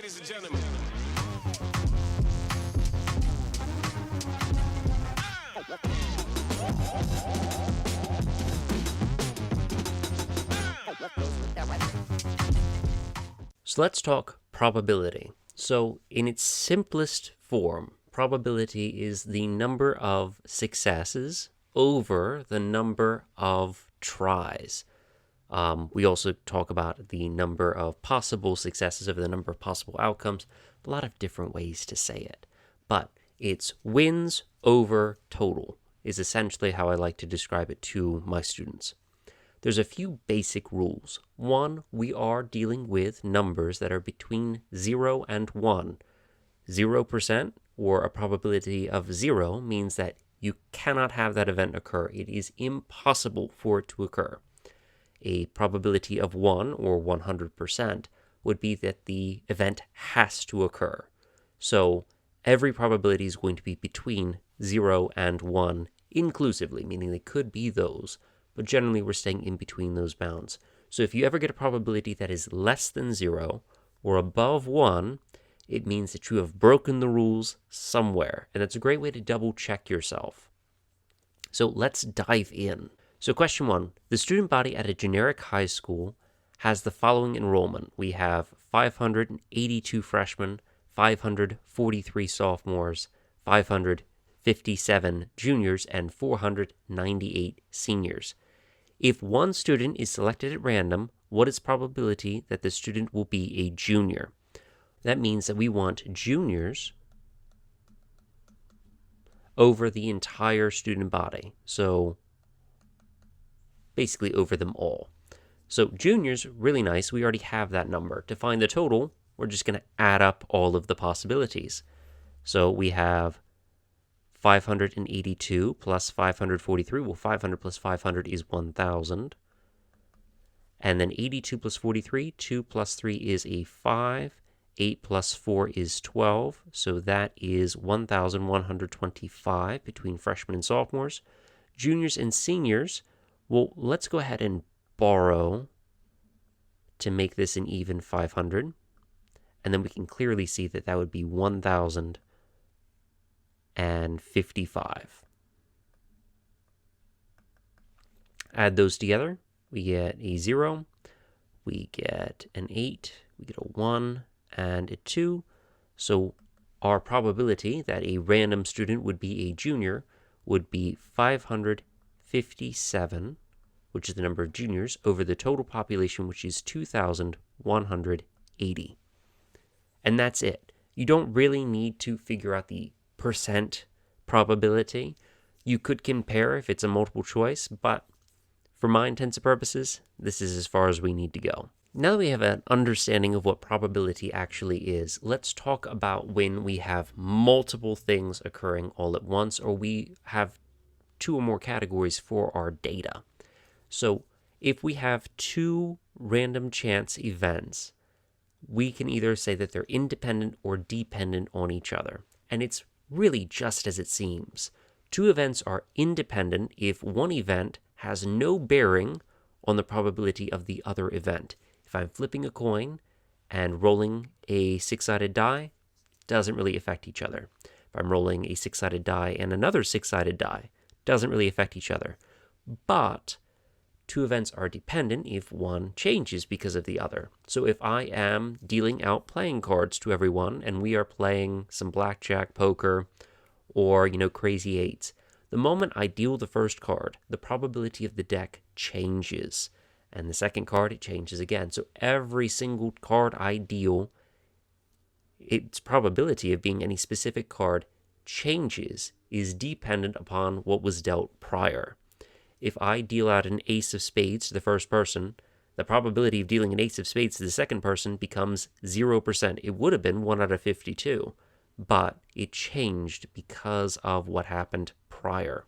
ladies and gentlemen. So let's talk probability. So in its simplest form, probability is the number of successes over the number of tries. We also talk about the number of possible successes over the number of possible outcomes. A lot of different ways to say it. But it's wins over total is essentially how I like to describe it to my students. There's a few basic rules. One, we are dealing with numbers that are between 0 and 1. 0% or a probability of 0 means that you cannot have that event occur. It is impossible for it to occur. A probability of 1 or 100% would be that the event has to occur. So every probability is going to be between 0 and 1 inclusively, meaning they could be those, but generally we're staying in between those bounds. So if you ever get a probability that is less than 0 or above 1, it means that you have broken the rules somewhere, and that's a great way to double check yourself. So let's dive in. So question 1, the student body at a generic high school has the following enrollment. We have 582 freshmen, 543 sophomores, 557 juniors, and 498 seniors. If one student is selected at random, what is probability that the student will be a junior? That means that we want juniors over the entire student body. So basically over them all. So juniors, really nice. We already have that number. To find the total, we're just going to add up all of the possibilities. So we have 582 plus 543. Well, 500 plus 500 is 1,000. And then 82 plus 43, 2 plus 3 is a 5. 8 plus 4 is 12. So that is 1,125 between freshmen and sophomores. Juniors and seniors, well, let's go ahead and borrow to make this an even 500. And then we can clearly see that that would be 1,055. Add those together. We get a 0, we get an 8, we get a 1, and a 2. So our probability that a random student would be a junior would be 557, which is the number of juniors, over the total population, which is 2,180. And that's it. You don't really need to figure out the percent probability. You could compare if it's a multiple choice, but for my intents and purposes, this is as far as we need to go. Now that we have an understanding of what probability actually is, let's talk about when we have multiple things occurring all at once, or we have two or more categories for our data. So if we have two random chance events, we can either say that they're independent or dependent on each other. And it's really just as it seems. Two events are independent if one event has no bearing on the probability of the other event. If I'm flipping a coin and rolling a six-sided die, doesn't really affect each other. If I'm rolling a six-sided die and another six-sided die, doesn't really affect each other. But two events are dependent if one changes because of the other. So if I am dealing out playing cards to everyone and we are playing some blackjack, poker, or, crazy eights, the moment I deal the first card, the probability of the deck changes. And the second card, it changes again. So every single card I deal, its probability of being any specific card changes is dependent upon what was dealt prior. If I deal out an ace of spades to the first person, the probability of dealing an ace of spades to the second person becomes 0%. It would have been 1 out of 52, but it changed because of what happened prior.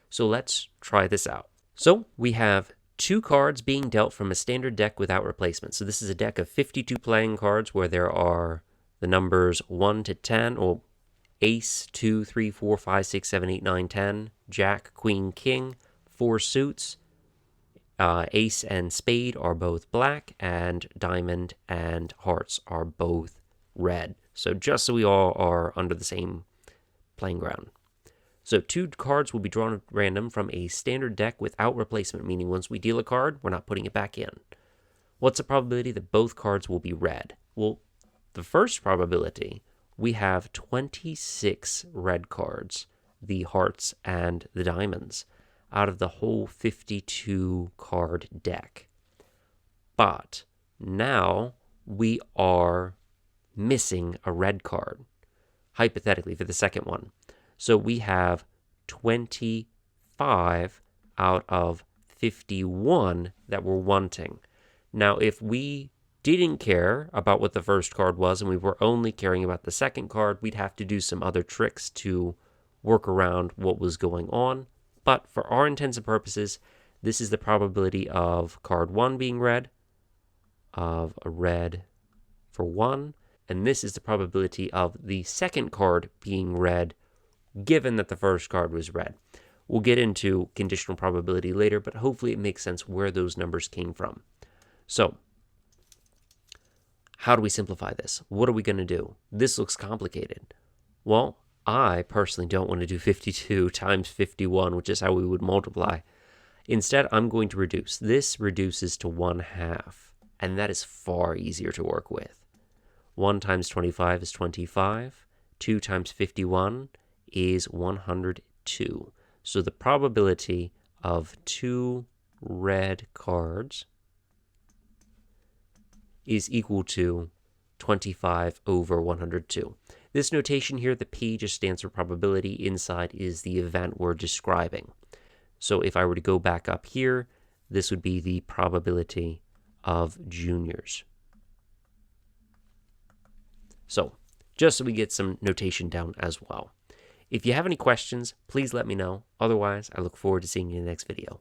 So let's try this out. So we have two cards being dealt from a standard deck without replacement. So this is a deck of 52 playing cards where there are the numbers 1 to 10, or ace, 2, 3, 4, 5, 6, 7, 8, 9, 10, jack, queen, king, 4 suits. Ace and spade are both black, and diamond and hearts are both red. So just so we all are under the same playing ground. So 2 cards will be drawn at random from a standard deck without replacement, meaning once we deal a card, we're not putting it back in. What's the probability that both cards will be red? Well, the first probability, we have 26 red cards, the hearts and the diamonds, out of the whole 52 card deck. But now we are missing a red card, hypothetically, for the second one. So we have 25 out of 51 that we're wanting. Now, if we didn't care about what the first card was and we were only caring about the second card, we'd have to do some other tricks to work around what was going on. But for our intents and purposes, this is the probability of card 1 being red, of a red for 1, and this is the probability of the second card being red, given that the first card was red. We'll get into conditional probability later, but hopefully it makes sense where those numbers came from. So, how do we simplify this? What are we going to do? This looks complicated. Well, I personally don't want to do 52 times 51, which is how we would multiply. Instead, I'm going to reduce. This reduces to 1/2, and that is far easier to work with. 1 times 25 is 25. 2 times 51 is 102. So the probability of 2 red cards is equal to 25 over 102. This notation here, the P just stands for probability. Inside is the event we're describing. So if I were to go back up here, this would be the probability of juniors. So just so we get some notation down as well. If you have any questions, please let me know. Otherwise, I look forward to seeing you in the next video.